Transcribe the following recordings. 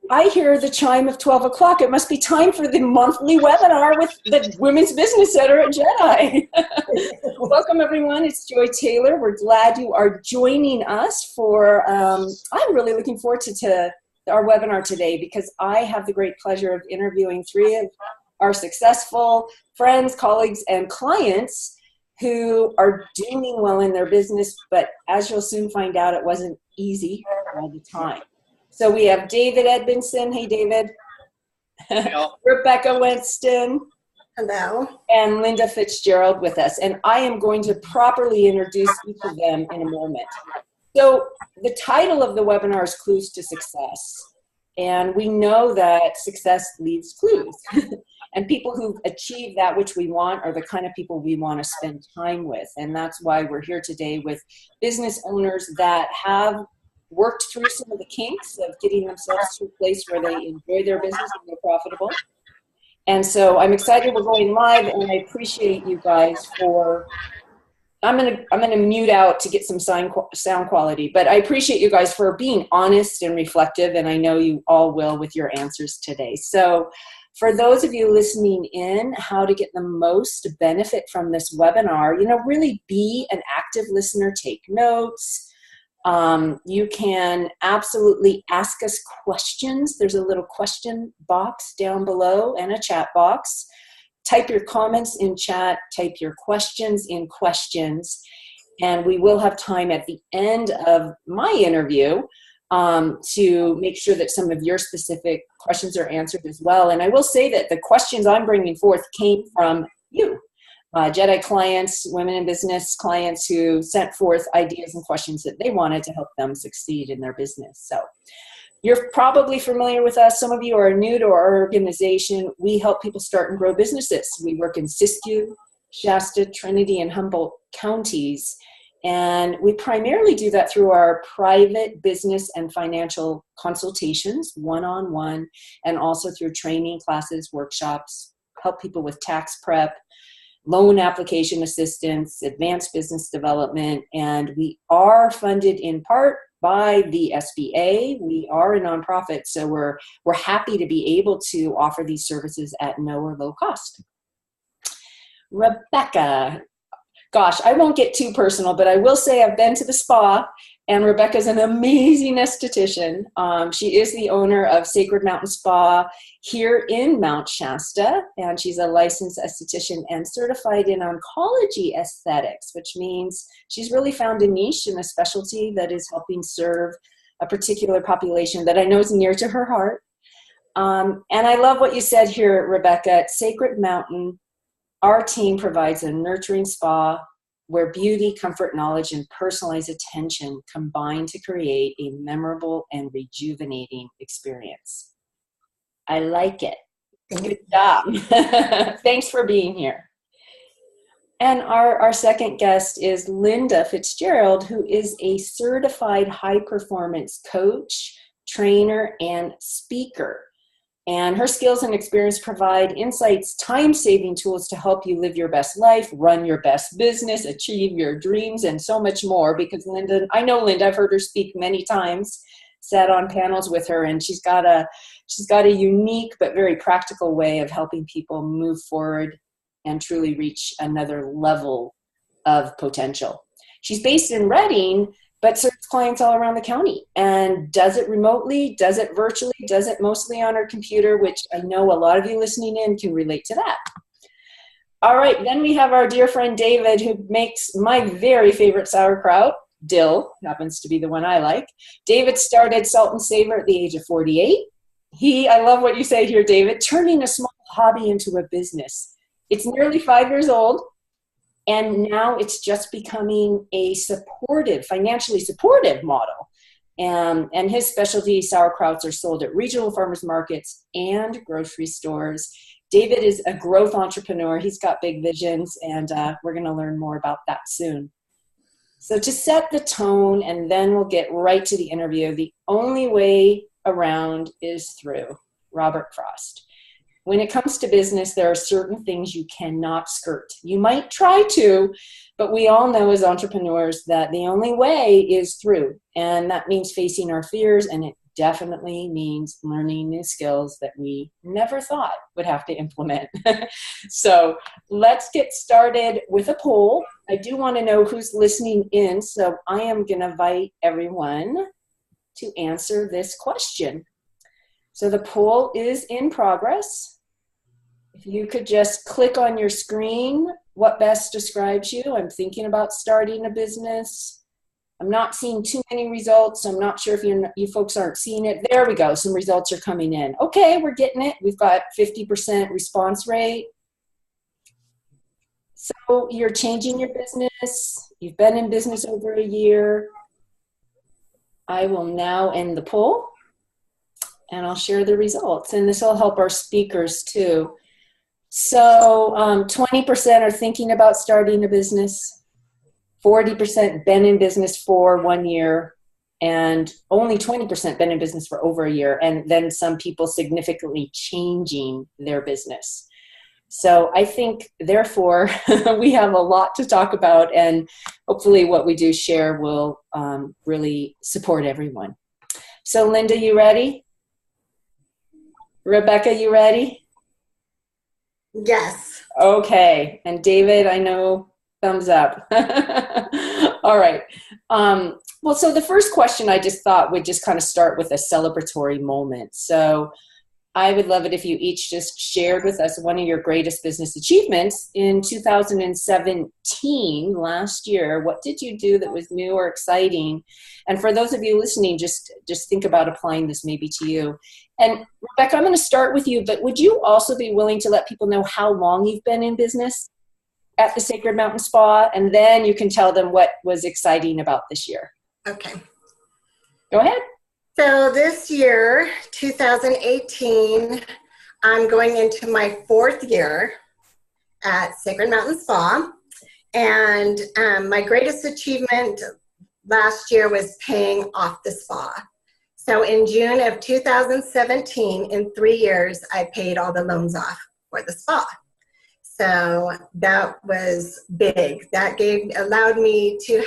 I hear the chime of 12 o'clock. It must be time for the monthly webinar with the Women's Business Center at JEDI. Welcome, everyone. It's Joy Taylor. We're glad you are joining us for, I'm really looking forward to our webinar today because I have the great pleasure of interviewing three of our successful friends, colleagues, and clients who are doing well in their business, but as you'll soon find out, it wasn't easy all the time. So we have David Edmonson. Hey, David. Hello. Rebecca Weston. Hello. And Linda Fitzgerald with us. And I am going to properly introduce each of them in a moment. So the title of the webinar is Clues to Success. And we know that success leaves clues. And people who achieve that which we want are the kind of people we want to spend time with. And that's why we're here today with business owners that have worked through some of the kinks of getting themselves to a place where they enjoy their business and they're profitable. And so I'm excited we're going live, and I appreciate you guys for, I'm gonna mute out to get some sound quality, but I appreciate you guys for being honest and reflective, and I know you all will with your answers today. So for those of you listening in, how to get the most benefit from this webinar, really be an active listener, take notes. You can absolutely ask us questions. There's a little question box down below and a chat box. Type your comments in chat, type your questions in questions, and we will have time at the end of my interview to make sure that some of your specific questions are answered as well. And I will say that the questions I'm bringing forth came from you. JEDI clients, women in business clients who sent forth ideas and questions that they wanted to help them succeed in their business. So you're probably familiar with us. Some of you are new to our organization. We help people start and grow businesses. We work in Siskiyou, Shasta, Trinity, and Humboldt counties. And we primarily do that through our private business and financial consultations, one-on-one, and also through training classes, workshops, help people with tax prep, loan application assistance, advanced business development, and we are funded in part by the SBA. We are a nonprofit, so we're happy to be able to offer these services at no or low cost. Rebecca, gosh, I won't get too personal, but I will say I've been to the spa, and Rebecca's an amazing esthetician. She is the owner of Sacred Mountain Spa here in Mount Shasta, and she's a licensed esthetician and certified in oncology aesthetics, which means she's really found a niche and a specialty that is helping serve a particular population that I know is near to her heart. And I love what you said here, Rebecca. At Sacred Mountain, our team provides a nurturing spa where beauty, comfort, knowledge, and personalized attention combine to create a memorable and rejuvenating experience. I like it. Good job. Thanks for being here. And our second guest is Linda Fitzgerald, who is a certified high-performance coach, trainer, and speaker. And her skills and experience provide insights, time-saving tools to help you live your best life, run your best business, achieve your dreams, and so much more. Because Linda, I know Linda, I've heard her speak many times, sat on panels with her, and she's got a unique but very practical way of helping people move forward and truly reach another level of potential. She's based in Redding, but serves clients all around the county and does it remotely, does it virtually, does it mostly on her computer, which I know a lot of you listening in can relate to that. All right, then we have our dear friend David, who makes my very favorite sauerkraut. Dill happens to be the one I like. David started Salt and Savor at the age of 48. I love what you say here, David, turning a small hobby into a business. It's nearly 5 years old. And now it's just becoming a financially supportive model. And his specialty sauerkrauts are sold at regional farmers markets and grocery stores. David is a growth entrepreneur. He's got big visions, and we're going to learn more about that soon. So to set the tone, and then we'll get right to the interview, the only way around is through Robert Frost. when it comes to business, there are certain things you cannot skirt. You might try to, but we all know as entrepreneurs that the only way is through. And that means facing our fears, and it definitely means learning new skills that we never thought would have to implement. So let's get started with a poll. I do want to know who's listening in, so I am going to invite everyone to answer this question. So the poll is in progress. If you could just click on your screen, what best describes you? I'm thinking about starting a business. I'm not seeing too many results, so I'm not sure if you folks aren't seeing it. There we go. Some results are coming in. Okay, we're getting it. We've got 50% response rate. So you're changing your business. You've been in business over a year. I will now end the poll, and I'll share the results. And this will help our speakers too. So 20% are thinking about starting a business. 40% been in business for 1 year, and only 20% been in business for over a year, and then some people significantly changing their business. So I think, therefore, we have a lot to talk about, and hopefully what we do share will really support everyone. So Linda, you ready? Rebecca, you ready? Yes. Okay. And David, I know, thumbs up. All right. Well, so the first question I just thought would just kind of start with a celebratory moment. So I would love it if you each just shared with us one of your greatest business achievements in 2017, last year. What did you do that was new or exciting? And for those of you listening, just think about applying this maybe to you. And Rebecca, I'm going to start with you, but would you also be willing to let people know how long you've been in business at the Sacred Mountain Spa? And then you can tell them what was exciting about this year. Okay. Go ahead. So this year, 2018, I'm going into my 4th year at Sacred Mountain Spa. And my greatest achievement last year was paying off the spa. So in June of 2017, in 3 years, I paid all the loans off for the spa. So that was big. That allowed me to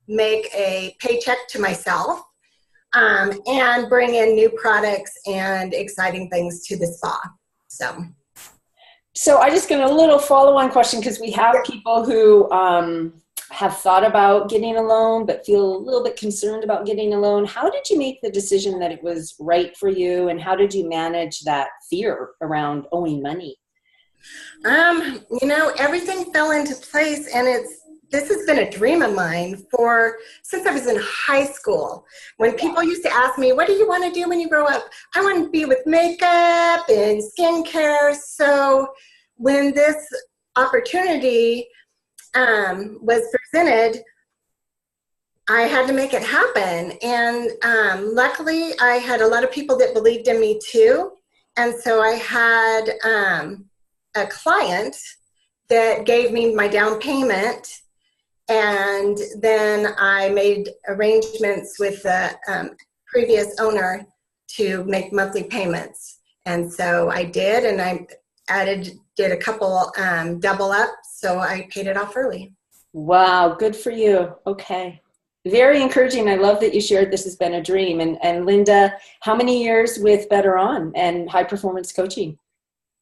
make a paycheck to myself and bring in new products and exciting things to the spa. So I just got a little follow-on question, because we have people who have thought about getting a loan but feel a little bit concerned about getting a loan. How did you make the decision that it was right for you, and how did you manage that fear around owing money? Everything fell into place, and this has been a dream of mine since I was in high school. When people used to ask me, what do you want to do when you grow up? I want to be with makeup and skincare. So when this opportunity was presented, I had to make it happen. And luckily, I had a lot of people that believed in me too. And so I had a client that gave me my down payment, and then I made arrangements with the previous owner to make monthly payments. And so I did, and I did a couple double up, so I paid it off early. Wow, good for you. Okay. Very encouraging. I love that you shared this has been a dream. And Linda, how many years with Better On and high performance coaching?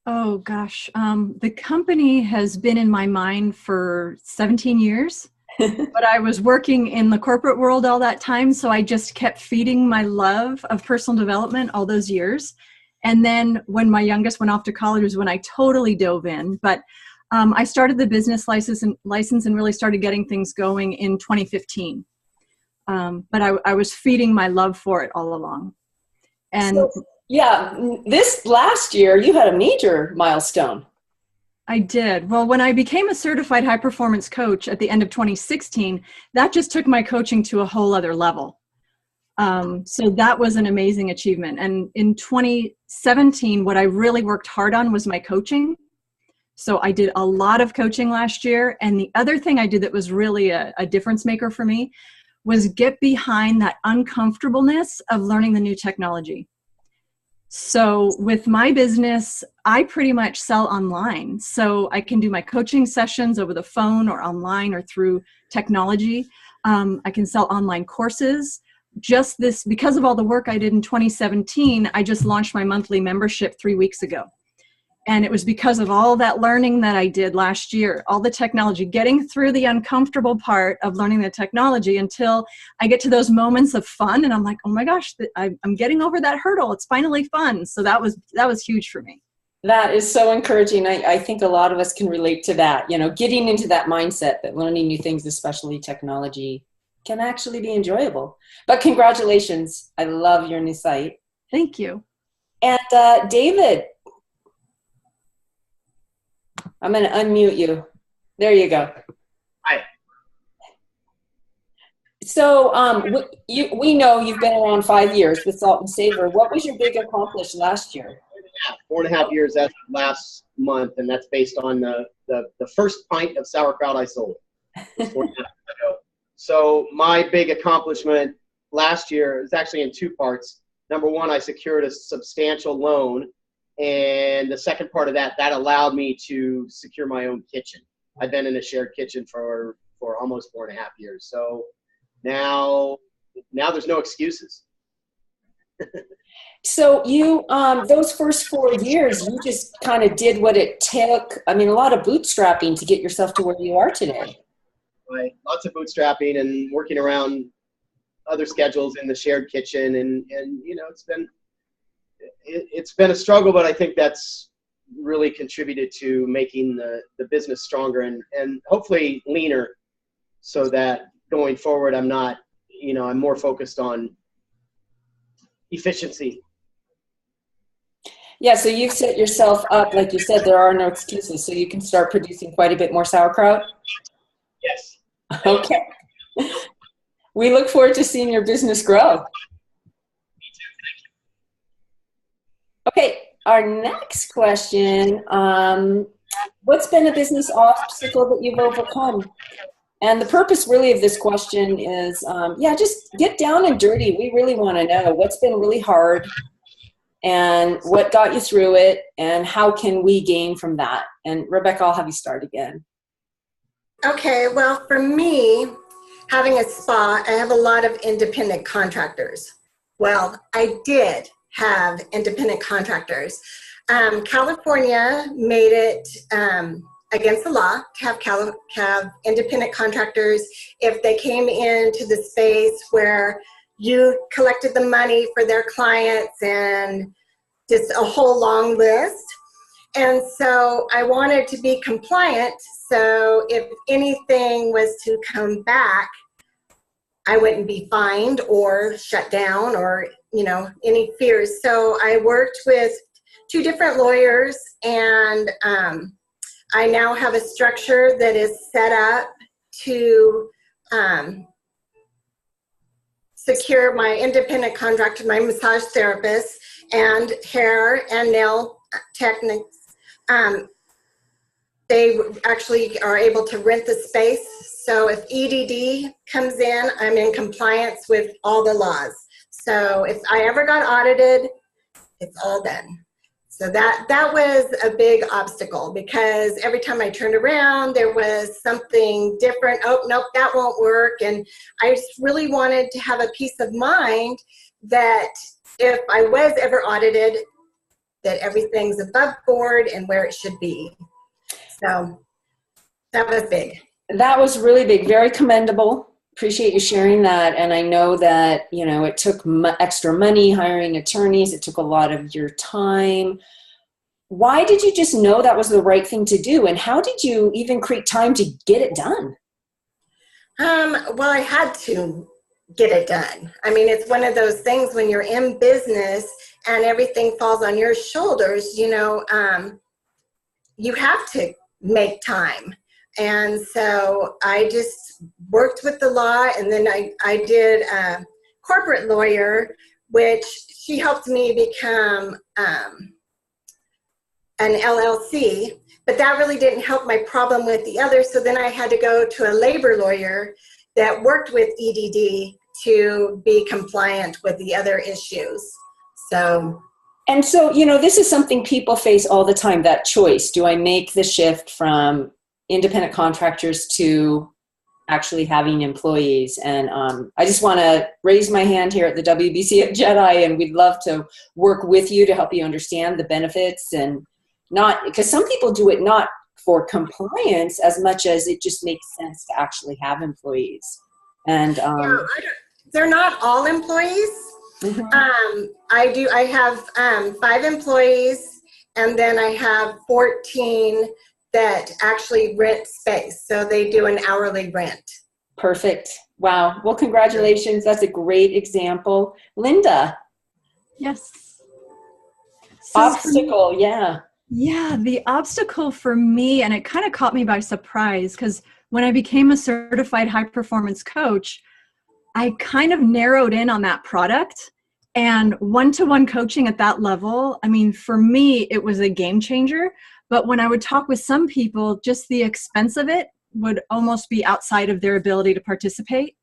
Oh gosh, the company has been in my mind for 17 years, but I was working in the corporate world all that time, so I just kept feeding my love of personal development all those years. And then when my youngest went off to college was when I totally dove in. But I started the business license and really started getting things going in 2015. But I was feeding my love for it all along. And yeah, this last year, you had a major milestone. I did. Well, when I became a certified high performance coach at the end of 2016, that just took my coaching to a whole other level. So that was an amazing achievement. And in 2017, what I really worked hard on was my coaching. So I did a lot of coaching last year. And the other thing I did that was really a difference maker for me was get behind that uncomfortableness of learning the new technology. So with my business, I pretty much sell online. So I can do my coaching sessions over the phone or online or through technology. I can sell online courses. Because of all the work I did in 2017, I just launched my monthly membership 3 weeks ago. And it was because of all that learning that I did last year, all the technology, getting through the uncomfortable part of learning the technology until I get to those moments of fun. And I'm like, oh my gosh, I'm getting over that hurdle. It's finally fun. So that was huge for me. That is so encouraging. I think a lot of us can relate to that, getting into that mindset that learning new things, especially technology, can actually be enjoyable. But congratulations. I love your new site. Thank you. And David, I'm going to unmute you. There you go. Hi. So we know you've been around 5 years with Salt and Savor. What was your big accomplishment last year? 4.5 years last month, and that's based on the first pint of sauerkraut I sold. 4.5 years ago. So my big accomplishment last year is actually in 2 parts. Number one, I secured a substantial loan. And the second part of that allowed me to secure my own kitchen. I've been in a shared kitchen for almost 4.5 years. So now there's no excuses. So you, those first 4 years, you just kind of did what it took. I mean, a lot of bootstrapping to get yourself to where you are today. Right. Lots of bootstrapping and working around other schedules in the shared kitchen. And it's been a struggle, but I think that's really contributed to making the business stronger and hopefully leaner, so that going forward, I'm more focused on efficiency. Yeah, so you've set yourself up, like you said, there are no excuses, so you can start producing quite a bit more sauerkraut? Yes. Okay. We look forward to seeing your business grow. Okay, our next question, what's been a business obstacle that you've overcome? And the purpose really of this question is, just get down and dirty. We really want to know what's been really hard and what got you through it and how can we gain from that? And Rebecca, I'll have you start again. Okay, well, for me, having a spa, I have a lot of independent contractors. Well, I did have independent contractors. California made it against the law to have independent contractors if they came into the space where you collected the money for their clients and just a whole long list. And so I wanted to be compliant, so if anything was to come back, I wouldn't be fined or shut down or, any fears. So I worked with 2 different lawyers, and I now have a structure that is set up to secure my independent contractor, my massage therapist, and hair and nail techniques. They actually are able to rent the space. So if EDD comes in, I'm in compliance with all the laws. So if I ever got audited, it's all done. So that was a big obstacle, because every time I turned around, there was something different. Oh, nope, that won't work. And I just really wanted to have a peace of mind that if I was ever audited, that everything's above board and where it should be. So that was big. That was really big, very commendable. Appreciate you sharing that. And I know that, it took extra money hiring attorneys. It took a lot of your time. Why did you just know that was the right thing to do? And how did you even create time to get it done? Well, I had to get it done. I mean, it's one of those things when you're in business and everything falls on your shoulders, you have to make time. And so I just worked with the law, and then I did a corporate lawyer, which she helped me become an LLC, but that really didn't help my problem with the other. So then I had to go to a labor lawyer that worked with EDD to be compliant with the other issues. So. And so, this is something people face all the time, that choice. Do I make the shift from independent contractors to actually having employees? And I just want to raise my hand here at the WBC at JEDI, and we'd love to work with you to help you understand the benefits, and not, because some people do it not for compliance as much as it just makes sense to actually have employees. And they're not all employees. I have 5 employees, and then I have 14 that actually rent space. So they do an hourly rent. Perfect. Wow. Well, congratulations. That's a great example. Linda. Yes. Obstacle. Yeah. Yeah. The obstacle for me, and it kind of caught me by surprise, because when I became a certified high performance coach, I kind of narrowed in on that product, and one-to-one coaching at that level. I mean, for me, it was a game changer. But when I would talk with some people, just the expense of it would almost be outside of their ability to participate.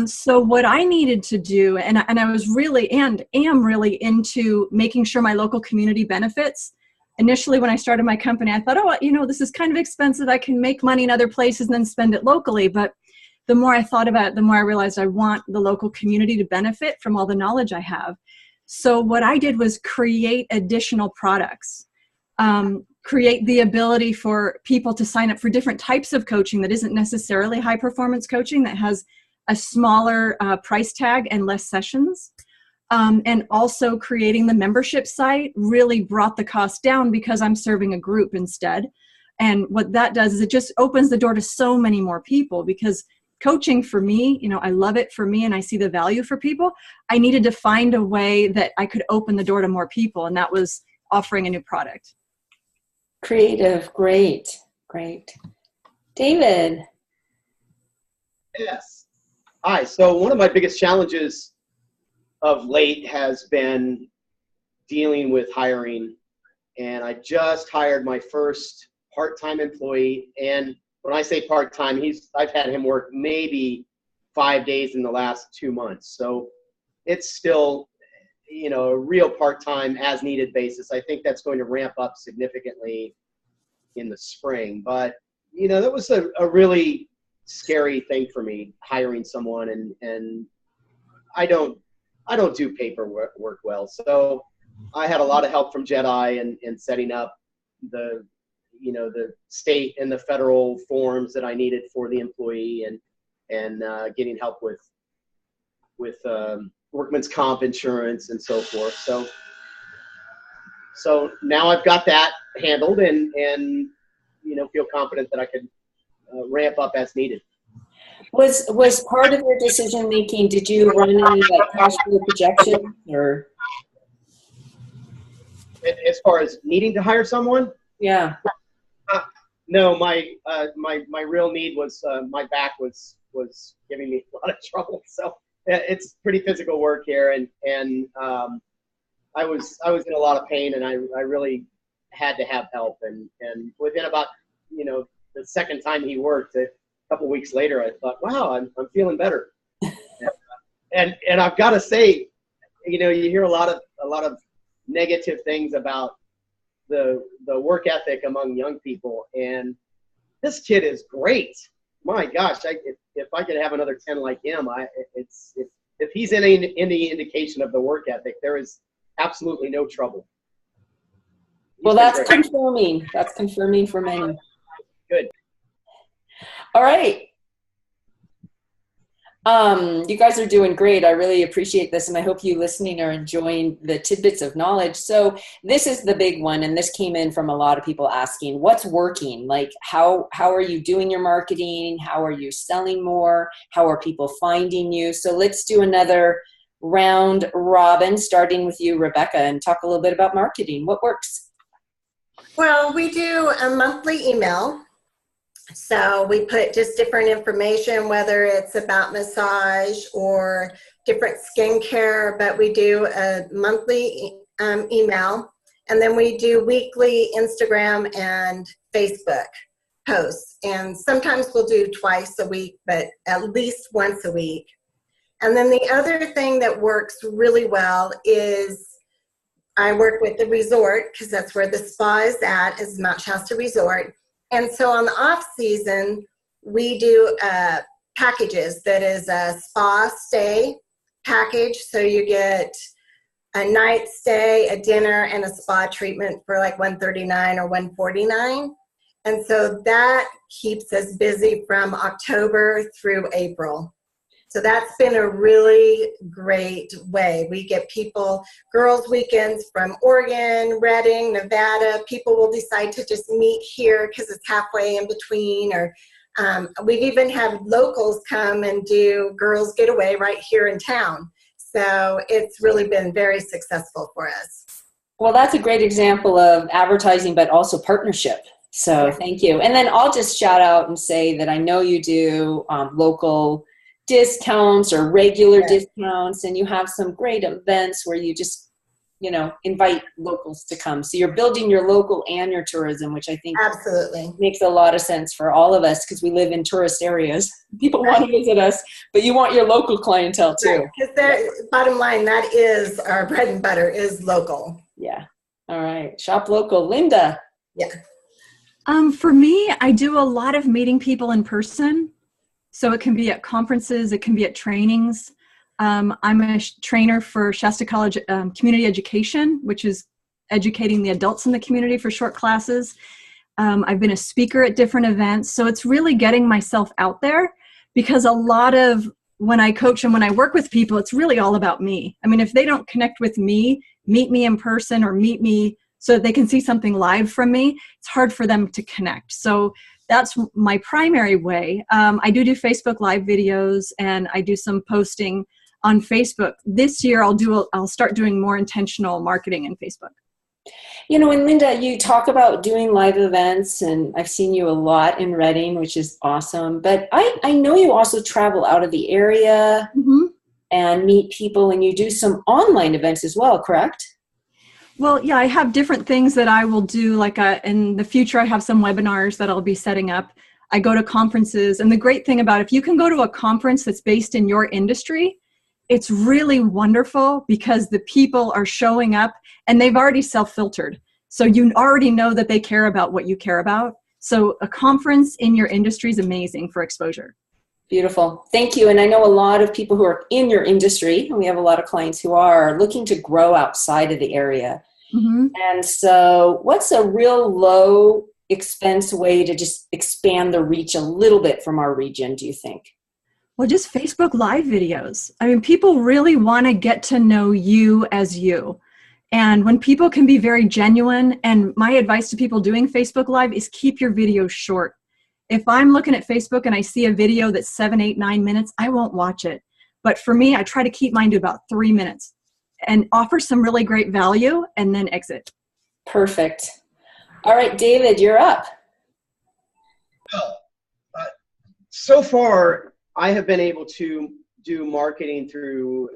So what I needed to do, and I was really, and am really into making sure my local community benefits. Initially, when I started my company, I thought, oh, this is kind of expensive. I can make money in other places and then spend it locally. But the more I thought about it, the more I realized I want the local community to benefit from all the knowledge I have. So what I did was create additional products. Create the ability for people to sign up for different types of coaching that isn't necessarily high performance coaching, that has a smaller price tag and less sessions. And also creating the membership site really brought the cost down because I'm serving a group instead. And what that does is it just opens the door to so many more people, because coaching for me, I love it for me and I see the value for people. I needed to find a way that I could open the door to more people, and that was offering a new product. Creative. Great. David. Yes. Hi. So one of my biggest challenges of late has been dealing with hiring. And I just hired my first part-time employee. And when I say part-time, I've had him work maybe 5 days in the last 2 months. So it's still, a real part-time as needed basis. I think that's going to ramp up significantly in the spring. But, that was a really scary thing for me, hiring someone, and I don't do paperwork well. So I had a lot of help from JEDI in setting up the state and the federal forms that I needed for the employee, and getting help with workman's comp insurance and so forth. So now I've got that handled, and feel confident that I can ramp up as needed. Was part of your decision making, did you run any cash flow projections, or? As far as needing to hire someone? Yeah. No, my real need was my back was giving me a lot of trouble. So it's pretty physical work here, and I was in a lot of pain, and I really had to have help. And within about the second time he worked, a couple weeks later, I thought, wow, I'm feeling better. and I've got to say, you hear a lot of negative things about the work ethic among young people, and this kid is great. My gosh, if I could have another 10 like him, if he's any indication of the work ethic, there is absolutely no trouble. Well, that's confirming. That's confirming for many. Good. All right. You guys are doing great. I really appreciate this, and I hope you listening are enjoying the tidbits of knowledge. So this is the big one, and this came in from a lot of people asking, what's working? Like, how are you doing your marketing? How are you selling more? How are people finding you? So let's do another round robin, starting with you, Rebecca, and talk a little bit about marketing. What works? Well, we do a monthly email. So we put just different information, whether it's about massage or different skincare, but we do a monthly email, and then we do weekly Instagram and Facebook posts. And sometimes we'll do twice a week, but at least once a week. And then the other thing that works really well is I work with the resort because that's where the spa is at, is Mount Shasta Resort. And so on the off season, we do packages that is a spa stay package. So you get a night stay, a dinner, and a spa treatment for like $139 or $149. And so that keeps us busy from October through April. So that's been a really great way. We get people, girls' weekends from Oregon, Redding, Nevada. People will decide to just meet here because it's halfway in between. Or we've even had locals come and do girls' getaway right here in town. So it's really been very successful for us. Well, that's a great example of advertising, but also partnership. So thank you. And then I'll just shout out and say that I know you do local discounts or regular discounts, and you have some great events where you just, invite locals to come. So you're building your local and your tourism, which I think absolutely makes a lot of sense for all of us because we live in tourist areas. People want to visit us, but you want your local clientele too. Because bottom line, that is our bread and butter, is local. Yeah. All right. Shop local. Linda. Yeah. For me, I do a lot of meeting people in person. So it can be at conferences, it can be at trainings. I'm a trainer for Shasta College Community Education, which is educating the adults in the community for short classes. I've been a speaker at different events. So it's really getting myself out there, because a lot of when I coach and when I work with people, it's really all about me. I mean, if they don't connect with me, meet me in person or meet me so that they can see something live from me, it's hard for them to connect. So that's my primary way. I do Facebook Live videos, and I do some posting on Facebook. This year, I'll start doing more intentional marketing in Facebook. And Linda, you talk about doing live events, and I've seen you a lot in Redding, which is awesome. But I know you also travel out of the area and meet people, and you do some online events as well, correct? Well, yeah, I have different things that I will do. Like in the future, I have some webinars that I'll be setting up. I go to conferences. And the great thing about if you can go to a conference that's based in your industry, it's really wonderful because the people are showing up and they've already self-filtered. So you already know that they care about what you care about. So a conference in your industry is amazing for exposure. Beautiful. Thank you. And I know a lot of people who are in your industry, and we have a lot of clients who are looking to grow outside of the area. And so what's a real low expense way to just expand the reach a little bit from our region, do you think? Well, just Facebook Live videos. I mean, people really want to get to know you as you. And when people can be very genuine, and my advice to people doing Facebook Live is keep your videos short. If I'm looking at Facebook and I see a video that's 7, 8, 9 minutes, I won't watch it. But for me, I try to keep mine to about 3 minutes and offer some really great value and then exit. Perfect. All right, David, you're up. Well, so far, I have been able to do marketing through,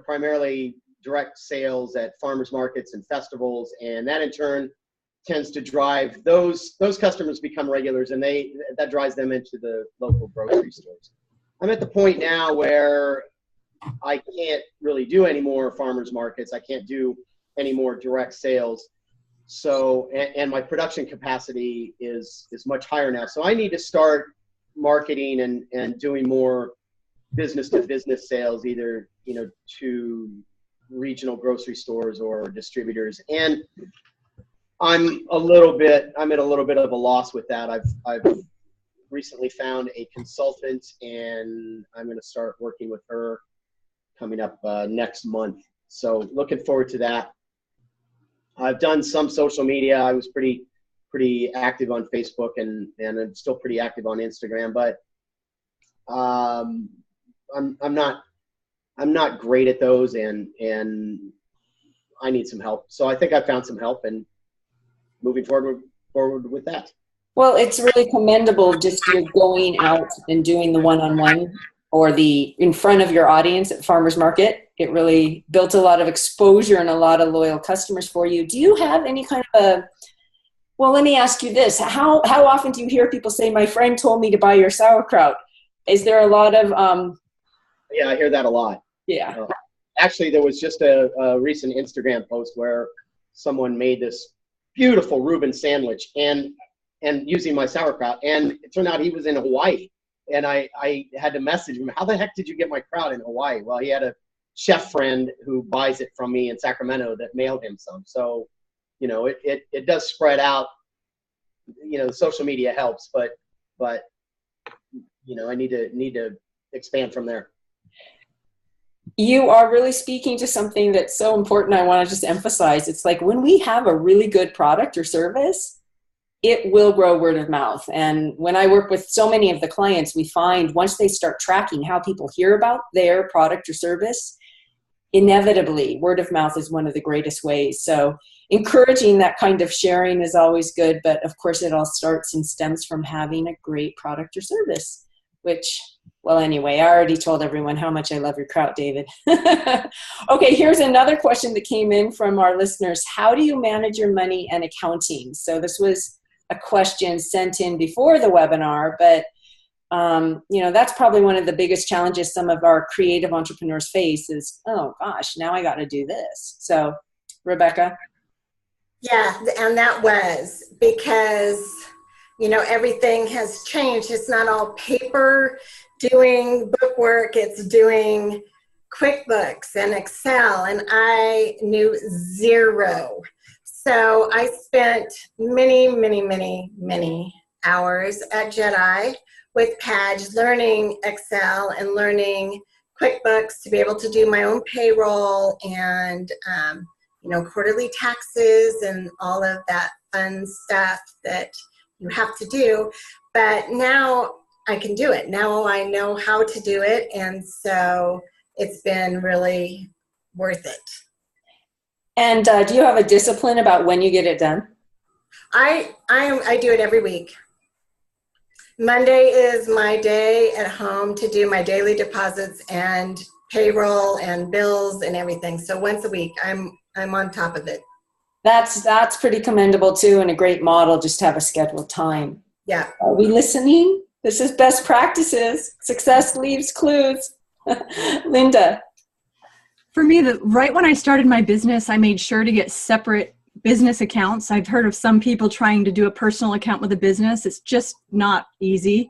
primarily direct sales at farmers markets and festivals, and that in turn tends to drive those customers become regulars, and that drives them into the local grocery stores. I'm at the point now where I can't really do any more farmers markets. I can't do any more direct sales. So, and my production capacity is much higher now. So I need to start marketing and doing more business to business sales, either, to regional grocery stores or distributors. And I'm at a little bit of a loss with that. I've recently found a consultant, and I'm going to start working with her coming up next month. So looking forward to that. I've done some social media. I was pretty active on Facebook, and I'm still pretty active on Instagram, but I'm not great at those, and I need some help. So I think I found some help, and moving forward with that. Well, it's really commendable just you're going out and doing the one-on-one or the in front of your audience at farmers market. It really built a lot of exposure and a lot of loyal customers for you. Do you have any kind of well, let me ask you this. How often do you hear people say, my friend told me to buy your sauerkraut? Is there a lot of... Yeah, I hear that a lot. Yeah. actually, there was just a recent Instagram post where someone made this beautiful Reuben sandwich and using my sauerkraut, and it turned out he was in Hawaii, and I had to message him, how the heck did you get my kraut in Hawaii? Well, he had a chef friend who buys it from me in Sacramento that mailed him some. So, you know, it does spread out. You know, social media helps, but you know, I need to expand from there. You are really speaking to something that's so important. I want to just emphasize. It's like when we have a really good product or service, it will grow word of mouth. And when I work with so many of the clients, we find once they start tracking how people hear about their product or service, inevitably word of mouth is one of the greatest ways. So encouraging that kind of sharing is always good. But of course, it all starts and stems from having a great product or service, which, well, anyway, I already told everyone how much I love your kraut, David. Okay, here's another question that came in from our listeners. How do you manage your money and accounting? So this was a question sent in before the webinar, but you know, that's probably one of the biggest challenges some of our creative entrepreneurs face is, oh gosh, now I got to do this. So, Rebecca? Yeah, and that was because, you know, everything has changed. It's not all paper doing bookwork, it's doing QuickBooks and Excel, and I knew zero. So I spent many hours at JEDI with Padge learning Excel and learning QuickBooks to be able to do my own payroll and, you know, quarterly taxes and all of that fun stuff that you have to do. But now I can do it. Now I know how to do it. And so it's been really worth it. And do you have a discipline about when you get it done? I do it every week. Monday is my day at home to do my daily deposits and payroll and bills and everything. So once a week, I'm on top of it. That's pretty commendable too, and a great model, just to have a scheduled time. Yeah. Are we listening? This is best practices. Success leaves clues. Linda. For me, right when I started my business, I made sure to get separate business accounts. I've heard of some people trying to do a personal account with a business. It's just not easy.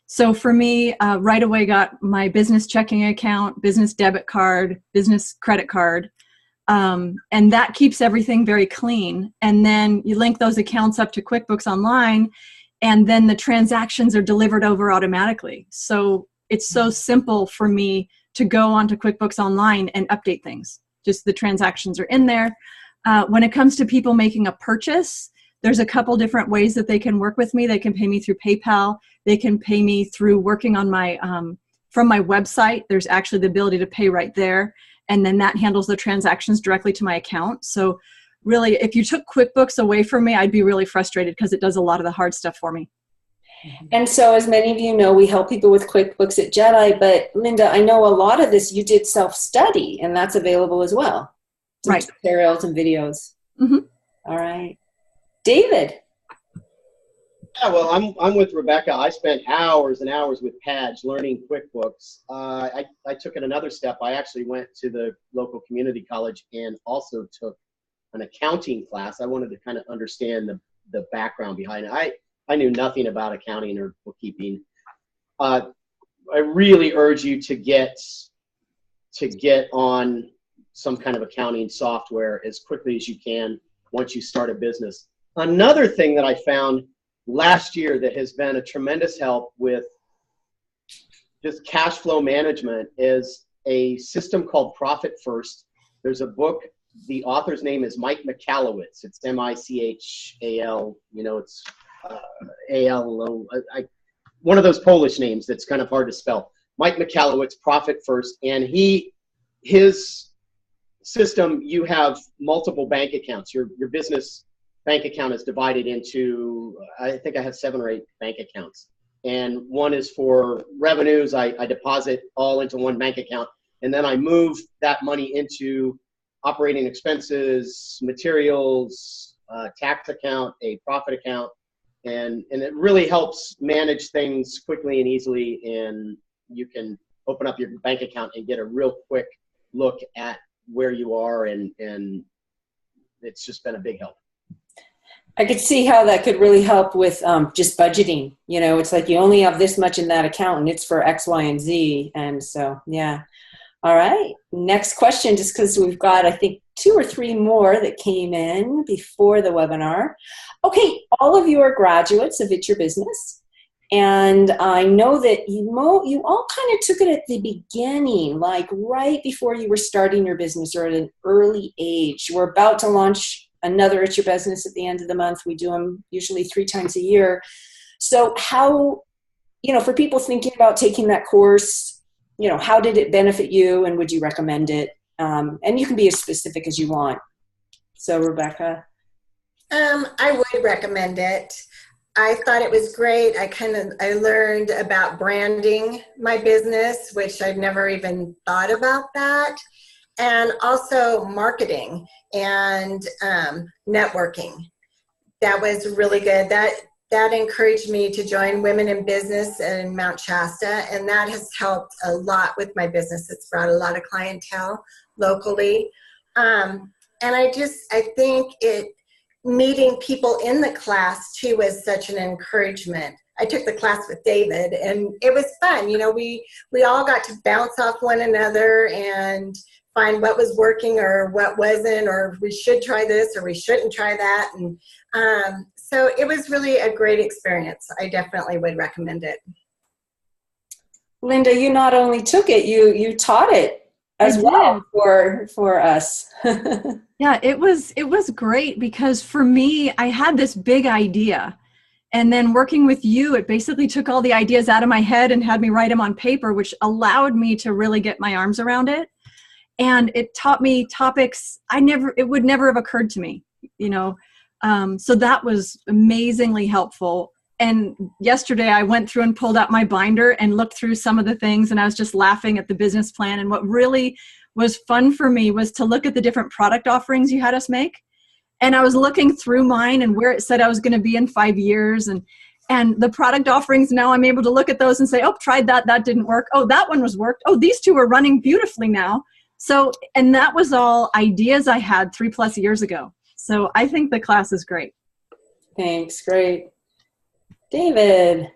So for me, right away got my business checking account, business debit card, business credit card. And that keeps everything very clean. And then you link those accounts up to QuickBooks Online, and then the transactions are delivered over automatically. So it's so simple for me to go onto QuickBooks Online and update things. Just the transactions are in there. When it comes to people making a purchase, there's a couple different ways that they can work with me. They can pay me through PayPal. They can pay me through working on my, from my website. There's actually the ability to pay right there. And then that handles the transactions directly to my account. So really, if you took QuickBooks away from me, I'd be really frustrated because it does a lot of the hard stuff for me. And so as many of you know, we help people with QuickBooks at JEDI, but Linda, I know a lot of this you did self-study, and that's available as well. Some right. Tutorials and videos. Mm-hmm. All right. David. Yeah, well, I'm with Rebecca. I spent hours and hours with Padge learning QuickBooks. I took it another step. I actually went to the local community college and also took an accounting class. I wanted to kind of understand the background behind it. I knew nothing about accounting or bookkeeping. I really urge you to get on some kind of accounting software as quickly as you can once you start a business. Another thing that I found last year that has been a tremendous help with just cash flow management is a system called Profit First. There's a book. The author's name is Mike Michalowicz. It's M-I-C-H-A-L. You know, it's A-L-O. One of those Polish names that's kind of hard to spell. Mike Michalowicz, Profit First. And his system, you have multiple bank accounts. Your business bank account is divided into, I think I have 7 or 8 bank accounts. And one is for revenues. I deposit all into one bank account. And then I move that money into operating expenses, materials, tax account, a profit account. And it really helps manage things quickly and easily. And you can open up your bank account and get a real quick look at where you are, and it's just been a big help. I could see how that could really help with just budgeting. You know, it's like you only have this much in that account and it's for X, Y, and Z. And so, yeah. All right. Next question, just because we've got, I think, 2 or 3 more that came in before the webinar. Okay. All of you are graduates of It's Your Business. And I know that you all kind of took it at the beginning, like right before you were starting your business or at an early age. We're about to launch another It's Your Business at the end of the month. We do them usually 3 times a year. So how, you know, for people thinking about taking that course, you know, how did it benefit you and would you recommend it? And you can be as specific as you want. So Rebecca? I would recommend it. I thought it was great. I learned about branding my business, which I'd never even thought about that. And also marketing and networking. That was really good. That encouraged me to join Women in Business in Mount Shasta, and that has helped a lot with my business. It's brought a lot of clientele locally. And I think meeting people in the class too was such an encouragement. I took the class with David and it was fun. You know, we all got to bounce off one another and find what was working or what wasn't, or we should try this or we shouldn't try that. And so it was really a great experience. I definitely would recommend it. Linda, you not only took it, you taught it as well for us. Yeah, it was great because for me, I had this big idea. And then working with you, it basically took all the ideas out of my head and had me write them on paper, which allowed me to really get my arms around it. And it taught me topics it would never have occurred to me, you know. So that was amazingly helpful. And yesterday I went through and pulled out my binder and looked through some of the things, and I was just laughing at the business plan. And what really was fun for me was to look at the different product offerings you had us make. And I was looking through mine and where it said I was going to be in 5 years. And the product offerings, now I'm able to look at those and say, oh, tried that. That didn't work. Oh, that one was worked. Oh, these 2 are running beautifully now. So, and that was all ideas I had 3+ years ago. So I think the class is great. Thanks. Great. David.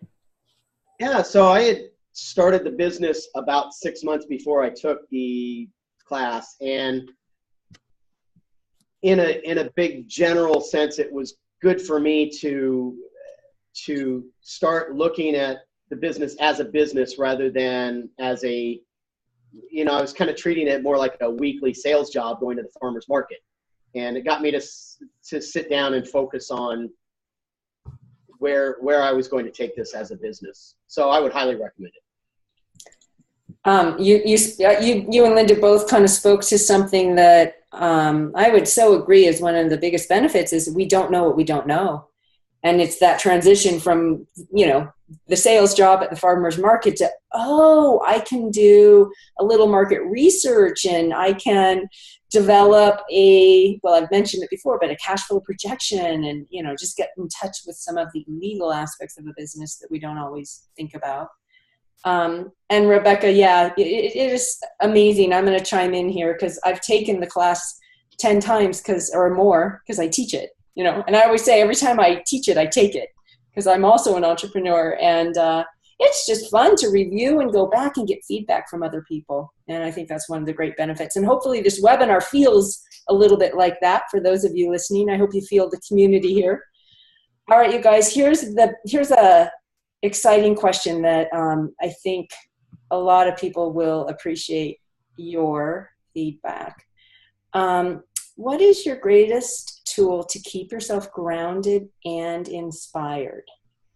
Yeah, so I had started the business about 6 months before I took the class, and in a big general sense, it was good for me to start looking at the business as a business rather than as a, you know, I was kind of treating it more like a weekly sales job going to the farmer's market. And it got me to sit down and focus on where I was going to take this as a business. So I would highly recommend it. You and Linda both kind of spoke to something that I would so agree is one of the biggest benefits is we don't know what we don't know. And it's that transition from, you know, the sales job at the farmer's market to, oh, I can do a little market research and I can develop I've mentioned it before, but a cash flow projection and, you know, just get in touch with some of the legal aspects of a business that we don't always think about. And Rebecca, yeah, it is amazing. I'm going to chime in here because I've taken the class 10 times or more because I teach it, you know, and I always say every time I teach it, I take it because I'm also an entrepreneur, and it's just fun to review and go back and get feedback from other people. And I think that's one of the great benefits. And hopefully this webinar feels a little bit like that for those of you listening. I hope you feel the community here. All right, you guys, here's a exciting question that I think a lot of people will appreciate your feedback. What is your greatest tool to keep yourself grounded and inspired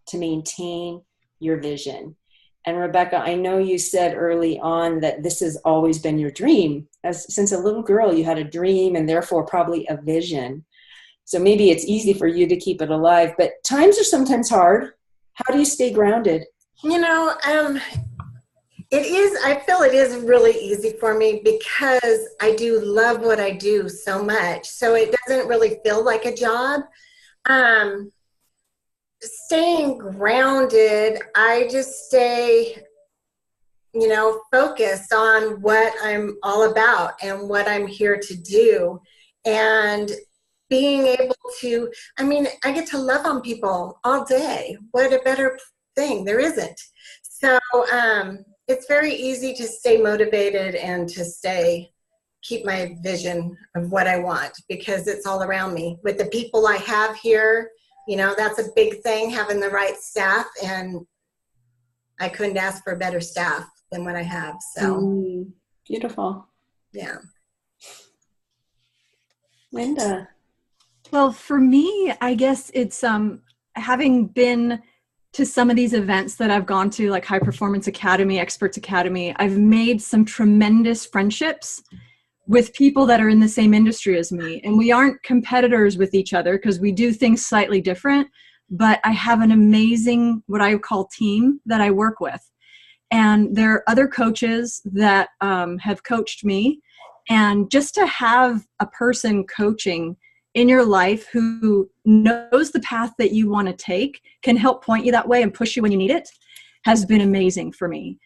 to maintain your vision? And Rebecca, I know you said early on that this has always been your dream. Since a little girl, you had a dream and therefore probably a vision. So maybe it's easy for you to keep it alive, but times are sometimes hard. How do you stay grounded? You know, I feel it is really easy for me because I do love what I do so much. So it doesn't really feel like a job. Staying grounded, I just stay focused on what I'm all about and what I'm here to do. And being able to, I get to love on people all day. What a better thing. There isn't. So it's very easy to stay motivated and to keep my vision of what I want, because it's all around me. With the people I have here, that's a big thing, having the right staff, and I couldn't ask for better staff than what I have. So beautiful. Yeah. Linda. Well, for me, I guess it's having been to some of these events that I've gone to, like High Performance Academy, Experts Academy, I've made some tremendous friendships with people that are in the same industry as me. And we aren't competitors with each other because we do things slightly different, but I have an amazing, what I call, team that I work with. And there are other coaches that have coached me. And just to have a person coaching in your life who knows the path that you want to take, can help point you that way and push you when you need it, has been amazing for me.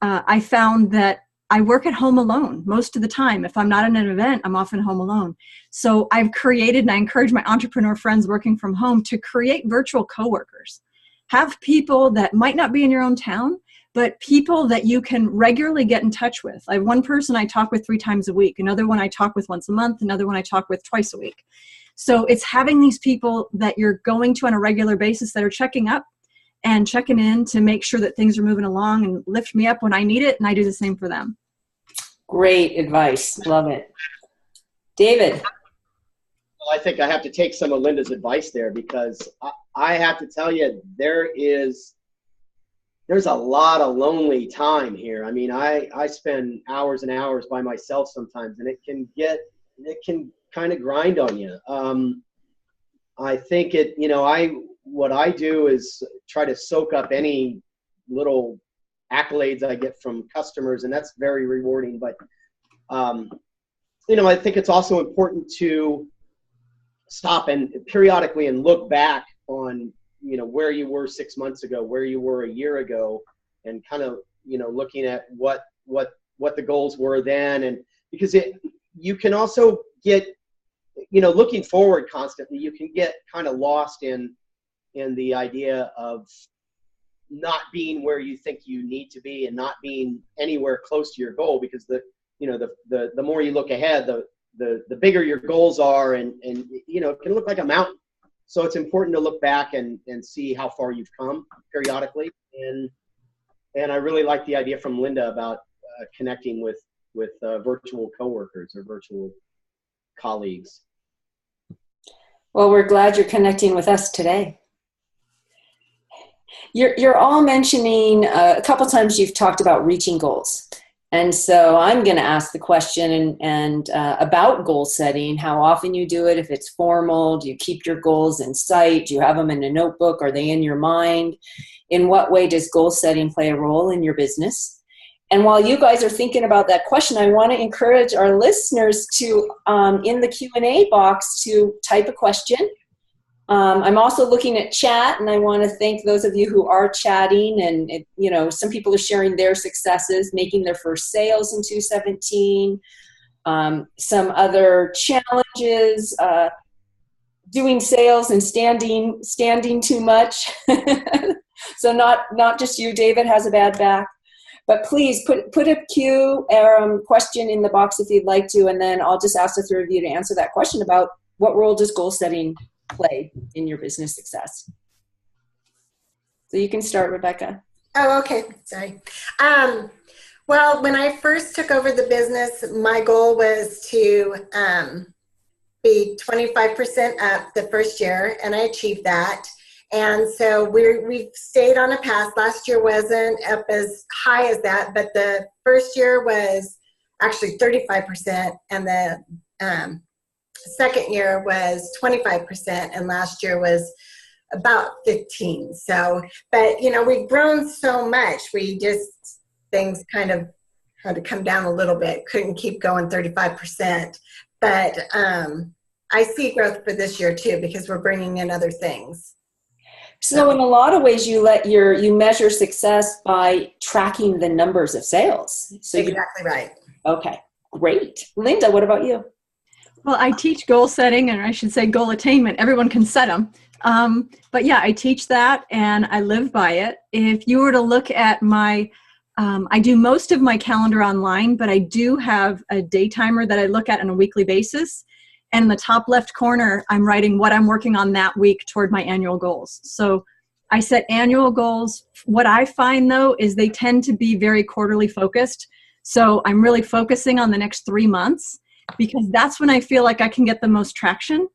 I found that I work at home alone most of the time. If I'm not in an event, I'm often home alone. So I've created, and I encourage my entrepreneur friends working from home to create virtual coworkers. Have people that might not be in your own town, but people that you can regularly get in touch with. I have one person I talk with 3 times a week, another one I talk with once a month, another one I talk with twice a week. So it's having these people that you're going to on a regular basis that are checking up and checking in to make sure that things are moving along and lift me up when I need it, and I do the same for them. Great advice. Love it. David. Well, I think I have to take some of Linda's advice there, because I have to tell you, there's a lot of lonely time here. I spend hours and hours by myself sometimes, and it can kind of grind on you. I think what I do is try to soak up any little accolades I get from customers, and that's very rewarding. But I think it's also important to stop and periodically and look back on where you were 6 months ago, where you were a year ago, and kind of looking at what the goals were then. And because you can also get looking forward constantly, you can get kind of lost in the idea of not being where you think you need to be and not being anywhere close to your goal, because the more you look ahead, the bigger your goals are, and it can look like a mountain. So it's important to look back and see how far you've come periodically. And I really like the idea from Linda about connecting with virtual coworkers or virtual colleagues. Well, we're glad you're connecting with us today. You're all mentioning, a couple times you've talked about reaching goals. And so I'm going to ask the question and about goal setting, how often you do it, if it's formal, do you keep your goals in sight, do you have them in a notebook, are they in your mind? In what way does goal setting play a role in your business? And while you guys are thinking about that question, I want to encourage our listeners to, in the Q&A box, to type a question. I'm also looking at chat, and I want to thank those of you who are chatting. And some people are sharing their successes, making their first sales in 2017. Some other challenges, doing sales and standing too much. So not just you, David has a bad back. But please put a question in the box if you'd like to, and then I'll just ask the three of you to answer that question about what role does goal setting play in your business success. So you can start, Rebecca. Oh, okay. Sorry. Well, when I first took over the business, my goal was to be 25% up the first year, and I achieved that. And so we've stayed on a path. Last year wasn't up as high as that, but the first year was actually 35%, and the second year was 25%, and last year was about 15. So, but we've grown so much. Things kind of had to come down a little bit. Couldn't keep going 35%. But I see growth for this year too, because we're bringing in other things. So in a lot of ways, you measure success by tracking the numbers of sales. So Exactly right. Okay, great. Linda, what about you? Well, I teach goal setting, and I should say goal attainment. Everyone can set them. But yeah, I teach that and I live by it. If you were to look at my, I do most of my calendar online, but I do have a day timer that I look at on a weekly basis. And in the top left corner, I'm writing what I'm working on that week toward my annual goals. So I set annual goals. What I find though, is they tend to be very quarterly focused. So I'm really focusing on the next 3 months because that's when I feel like I can get the most traction.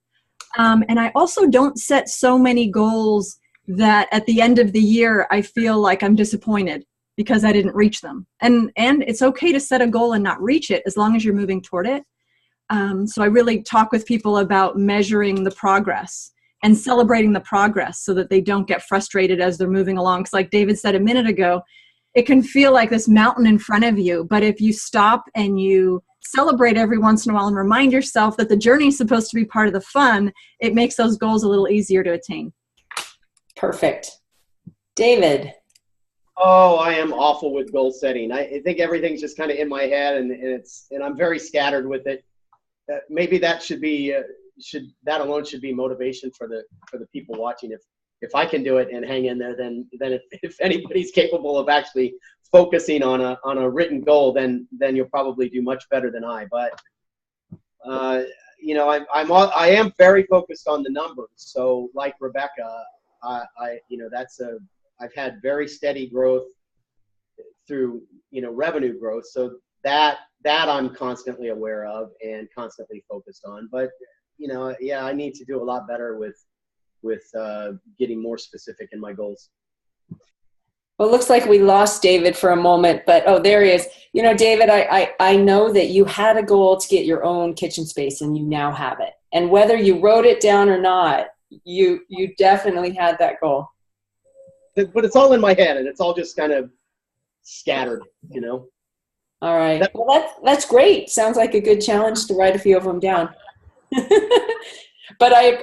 And I also don't set so many goals that at the end of the year, I feel like I'm disappointed because I didn't reach them. And it's okay to set a goal and not reach it as long as you're moving toward it. So I really talk with people about measuring the progress and celebrating the progress so that they don't get frustrated as they're moving along. Because like David said a minute ago, it can feel like this mountain in front of you, but if you stop and you celebrate every once in a while and remind yourself that the journey is supposed to be part of the fun, it makes those goals a little easier to attain. Perfect. David. Oh, I am awful with goal setting. I think everything's just kind of in my head, and I'm very scattered with it. Maybe that should be that alone should be motivation for the people watching. If I can do it and hang in there, then if anybody's capable of actually focusing on a written goal, then you'll probably do much better than I. But I am very focused on the numbers. So like Rebecca, I've had very steady growth through revenue growth. So that I'm constantly aware of and constantly focused on. But I need to do a lot better with getting more specific in my goals. Well, it looks like we lost David for a moment, but oh, there he is. David, I know that you had a goal to get your own kitchen space and you now have it. And whether you wrote it down or not, you definitely had that goal. But it's all in my head and it's all just kind of scattered, All right. Well, that's great. Sounds like a good challenge to write a few of them down. But I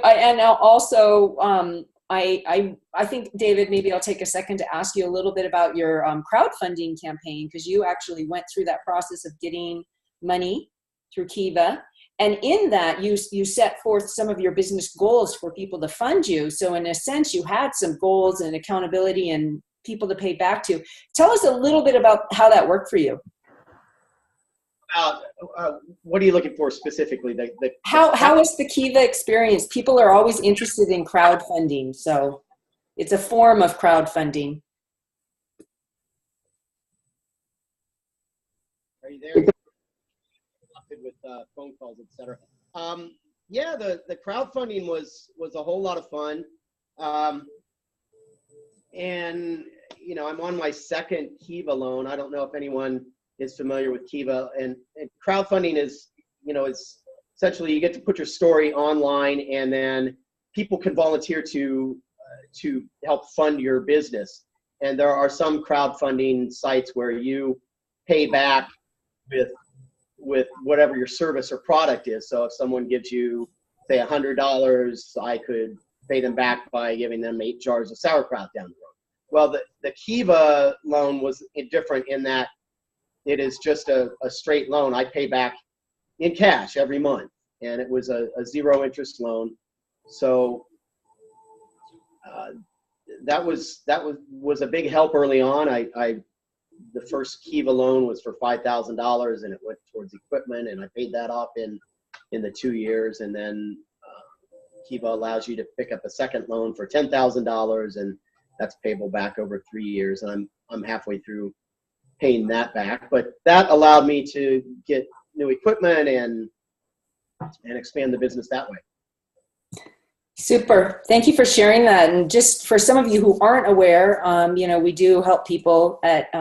think, David, maybe I'll take a second to ask you a little bit about your crowdfunding campaign, because you actually went through that process of getting money through Kiva. And in that, you set forth some of your business goals for people to fund you. So in a sense, you had some goals and accountability and people to pay back to. Tell us a little bit about how that worked for you. What are you looking for specifically? How was the Kiva experience? People are always interested in crowdfunding, so it's a form of crowdfunding. Are you there? With phone calls, etc. Yeah, the crowdfunding was a whole lot of fun, and I'm on my second Kiva loan. I don't know if anyone is familiar with Kiva, and crowdfunding is, it's essentially you get to put your story online and then people can volunteer to help fund your business. And there are some crowdfunding sites where you pay back with whatever your service or product is. So if someone gives you, say, $100, I could pay them back by giving them 8 jars of sauerkraut down the road. Well, the Kiva loan was different in that it is just a straight loan. I pay back in cash every month, and it was a 0 interest loan. So that was a big help early on. The first Kiva loan was for $5,000, and it went towards equipment, and I paid that off in the 2 years. And then Kiva allows you to pick up a second loan for $10,000, and that's payable back over 3 years. And I'm halfway through paying that back, but that allowed me to get new equipment and expand the business that way. Super. Thank you for sharing that. And just for some of you who aren't aware, we do help people at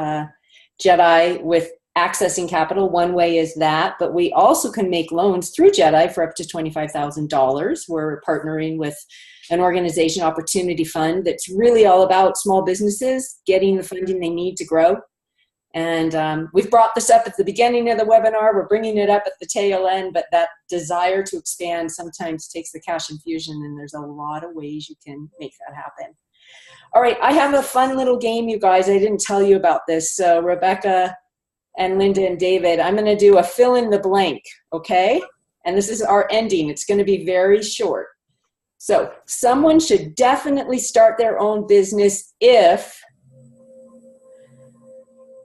JEDI with accessing capital. One way is that, but we also can make loans through JEDI for up to $25,000. We're partnering with an organization, Opportunity Fund, that's really all about small businesses getting the funding they need to grow. And we've brought this up at the beginning of the webinar. We're bringing it up at the tail end, but that desire to expand sometimes takes the cash infusion, and there's a lot of ways you can make that happen. All right, I have a fun little game, you guys. I didn't tell you about this. So Rebecca and Linda and David, I'm going to do a fill in the blank, okay? And this is our ending. It's going to be very short. So someone should definitely start their own business if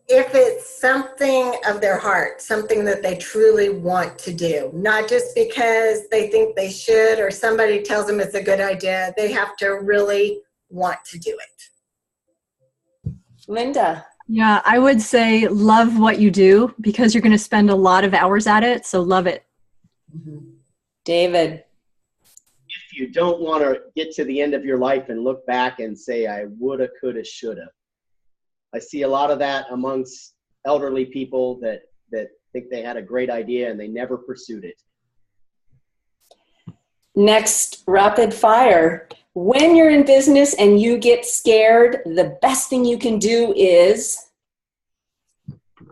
it's something of their heart, something that they truly want to do, not just because they think they should or somebody tells them it's a good idea. They have to really want to do it. Linda. Yeah, I would say love what you do because you're going to spend a lot of hours at it. So love it. David. If you don't want to get to the end of your life and look back and say, I woulda, coulda, shoulda. I see a lot of that amongst elderly people that think they had a great idea and they never pursued it. Next, rapid fire. When you're in business and you get scared, the best thing you can do is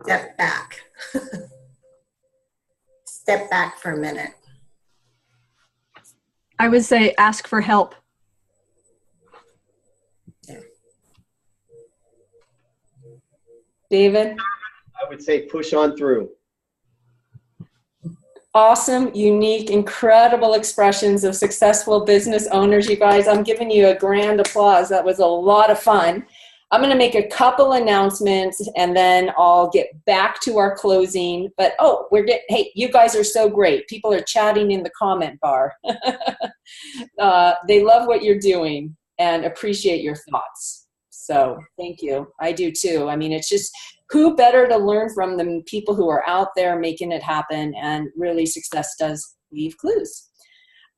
step back. Step back for a minute. I would say ask for help. David? I would say push on through. Awesome, unique, incredible expressions of successful business owners, you guys. I'm giving you a grand applause. That was a lot of fun. I'm going to make a couple announcements and then I'll get back to our closing. But hey, you guys are so great. People are chatting in the comment bar. They love what you're doing and appreciate your thoughts. So thank you. I do too. I mean, it's just who better to learn from than people who are out there making it happen, and really success does leave clues.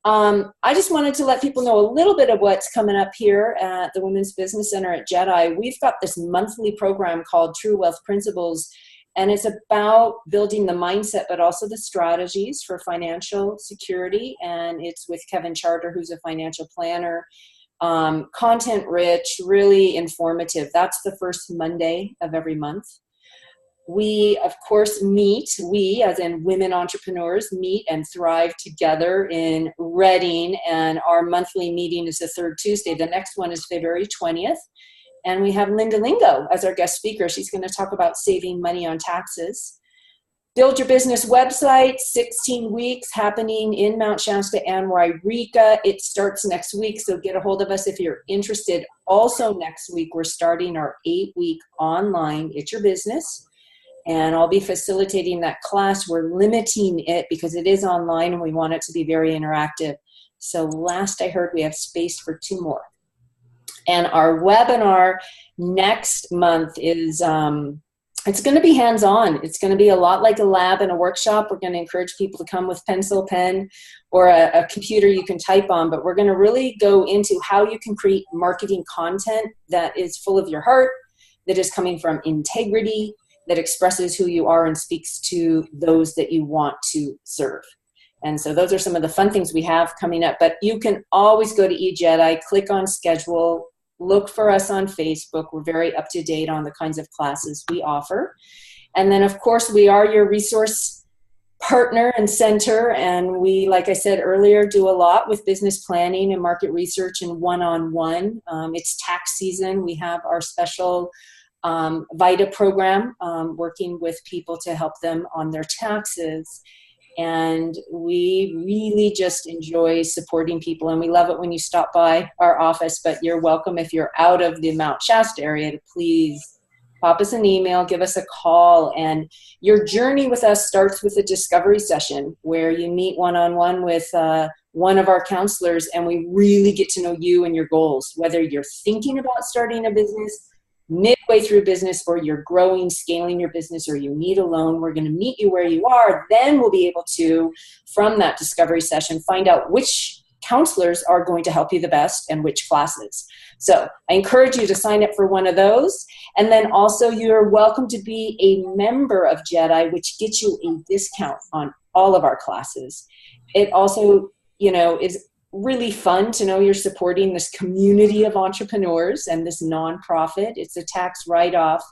I just wanted to let people know a little bit of what's coming up here at the Women's Business Center at JEDI. We've got this monthly program called True Wealth Principles, and it's about building the mindset, but also the strategies for financial security. And it's with Kevin Charter, who's a financial planner. Content rich, really informative. That's the first Monday of every month. We, of course, we as in women entrepreneurs, meet and thrive together in Reading, and our monthly meeting is the third Tuesday. The next one is February 20th. And we have Linda Lingo as our guest speaker. She's going to talk about saving money on taxes. Build Your Business website, 16 weeks, happening in Mount Shasta and Wairika. It starts next week, so get a hold of us if you're interested. Also next week, we're starting our 8-week online It's Your Business, and I'll be facilitating that class. We're limiting it because it is online and we want it to be very interactive. So last I heard, we have space for 2 more. And our webinar next month is it's going to be hands-on. It's going to be a lot like a lab and a workshop. We're going to encourage people to come with pencil, pen, or a computer you can type on, but we're going to really go into how you can create marketing content that is full of your heart, that is coming from integrity, that expresses who you are and speaks to those that you want to serve. And so those are some of the fun things we have coming up, but you can always go to eJEDI, click on schedule, look for us on Facebook. We're very up to date on the kinds of classes we offer. And then, of course, we are your resource partner and center. And we, like I said earlier, do a lot with business planning and market research and one-on-one. It's tax season. We have our special VITA program working with people to help them on their taxes. And we really just enjoy supporting people, and we love it when you stop by our office. But you're welcome if you're out of the Mount Shasta area to please pop us an email, give us a call. And your journey with us starts with a discovery session where you meet one-on-one with one of our counselors, and we really get to know you and your goals, whether you're thinking about starting a business, midway through business, or you're growing, scaling your business, or you need a loan. We're going to meet you where you are. Then we'll be able to, from that discovery session, find out which counselors are going to help you the best and which classes. So I encourage you to sign up for one of those. And then also you're welcome to be a member of JEDI, which gets you a discount on all of our classes. It also, is really fun to know you're supporting this community of entrepreneurs and this nonprofit. It's a tax write-off.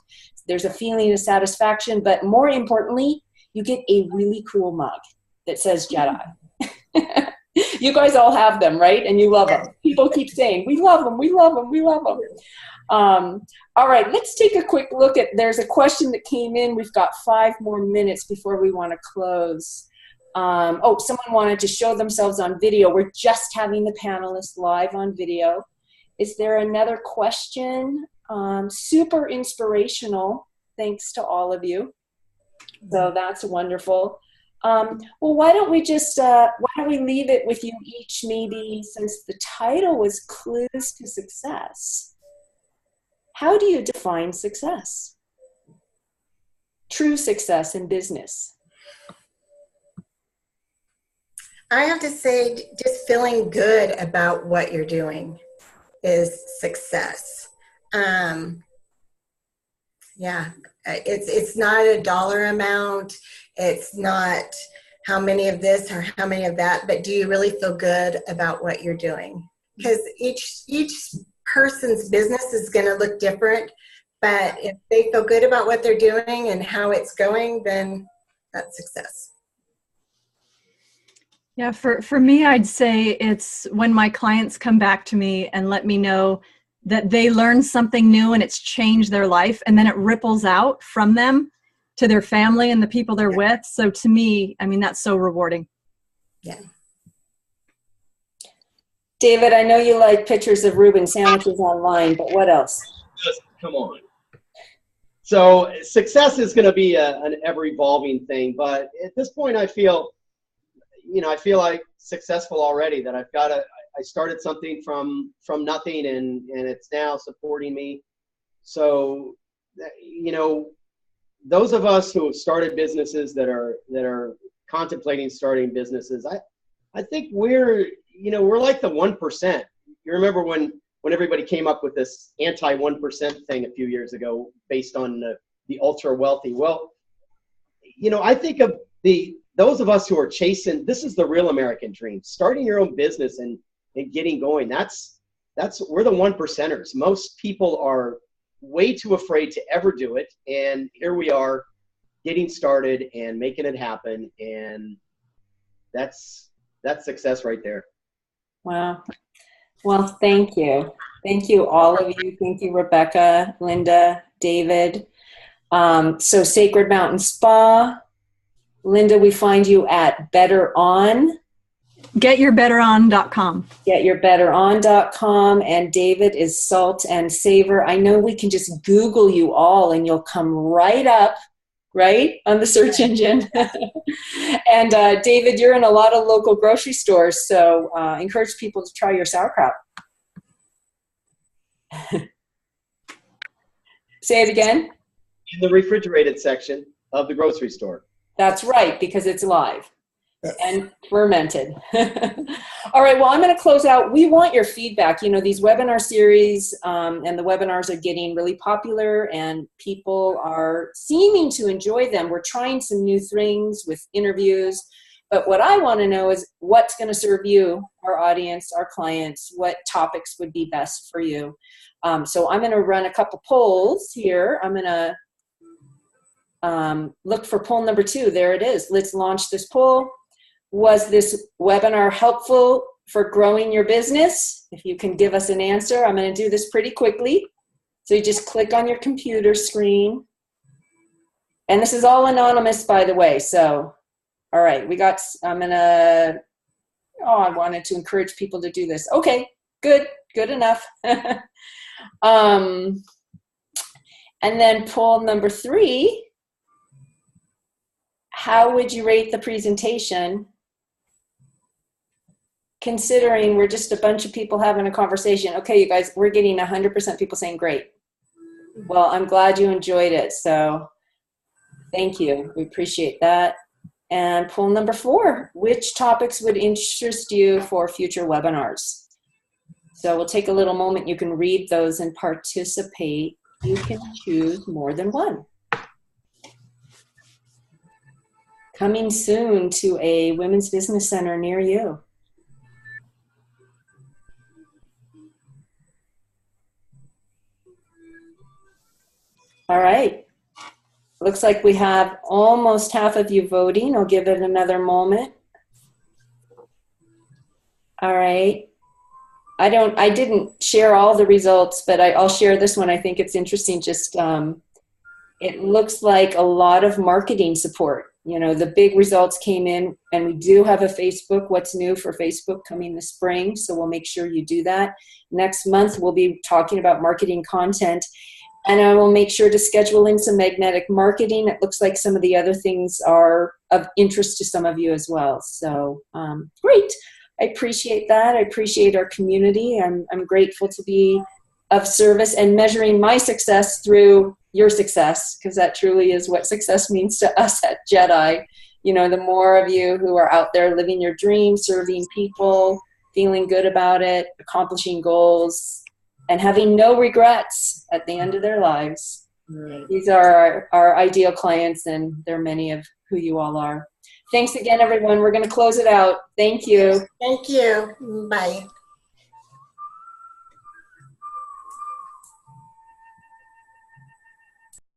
There's a feeling of satisfaction, but more importantly, you get a really cool mug that says JEDI. You guys all have them, right? And you love them. People people keep saying, we love them, we love them, we love them. All right, let's take a quick look at, there's a question that came in. We've got 5 more minutes before we want to close. Oh, someone wanted to show themselves on video. We're just having the panelists live on video. Is there another question? Super inspirational. Thanks to all of you. So that's wonderful. Well, why don't we just, why don't we leave it with you each, maybe, since the title was Clues to Success. How do you define success? True success in business. I have to say, just feeling good about what you're doing is success. Yeah, it's not a dollar amount. It's not how many of this or how many of that, but do you really feel good about what you're doing? Because each person's business is going to look different, but if they feel good about what they're doing and how it's going, then that's success. Yeah, for me, I'd say it's when my clients come back to me and let me know that they learned something new and it's changed their life, and then it ripples out from them to their family and the people they're with. So to me, I mean, that's so rewarding. Yeah. David, I know you like pictures of Reuben sandwiches online, but what else? Come on. So success is going to be an ever-evolving thing, but at this point I feel like successful already, that I started something from nothing and it's now supporting me. So, those of us who have started businesses that are contemplating starting businesses, I think we're like the 1%. You remember when everybody came up with this anti-1% thing a few years ago based on the ultra wealthy? Well, I think of those of us who are chasing, this is the real American dream, starting your own business and getting going. We're the 1%ers. Most people are way too afraid to ever do it. And here we are getting started and making it happen. And that's success right there. Wow. Well, thank you. Thank you, all of you. Thank you, Rebecca, Linda, David. So Sacred Mountain Spa. Linda, we find you at Better On. GetYourBetterOn.com. GetYourBetterOn.com. And David is Salt and Savor. I know we can just Google you all and you'll come right up, right, on the search engine. And David, you're in a lot of local grocery stores, so encourage people to try your sauerkraut. Say it again. In the refrigerated section of the grocery store. That's right, because it's live and fermented. All right, well, I'm going to close out. We want your feedback. These webinar series and the webinars are getting really popular and people are seeming to enjoy them. We're trying some new things with interviews, but what I want to know is what's going to serve you, our audience, our clients, what topics would be best for you. So I'm going to run a couple polls here. I'm going to look for poll number 2. There it is. Let's launch this poll. Was this webinar helpful for growing your business? If you can give us an answer, I'm going to do this pretty quickly. So you just click on your computer screen. And this is all anonymous, by the way. So, all right, I wanted to encourage people to do this. Okay, good enough. And then poll number 3. How would you rate the presentation, considering we're just a bunch of people having a conversation? Okay, you guys, we're getting 100% people saying great. Well, I'm glad you enjoyed it, so thank you. We appreciate that. And poll number 4, which topics would interest you for future webinars? So we'll take a little moment. You can read those and participate. You can choose more than one. Coming soon to a women's business center near you. All right. Looks like we have almost half of you voting. I'll give it another moment. All right. I didn't share all the results, but I'll share this one. I think it's interesting. Just, it looks like a lot of marketing support. You know, the big results came in, and we do have a Facebook, What's New for Facebook, coming this spring. So we'll make sure you do that. Next month, we'll be talking about marketing content, and I will make sure to schedule in some magnetic marketing. It looks like some of the other things are of interest to some of you as well. So great. I appreciate that. I appreciate our community. I'm grateful to be of service and measuring my success through your success, because that truly is what success means to us at JEDI. You know, the more of you who are out there living your dream, serving people, feeling good about it, accomplishing goals, and having no regrets at the end of their lives. Right. These are our ideal clients, and there are many of who you all are. Thanks again, everyone. We're going to close it out. Thank you. Thank you. Bye.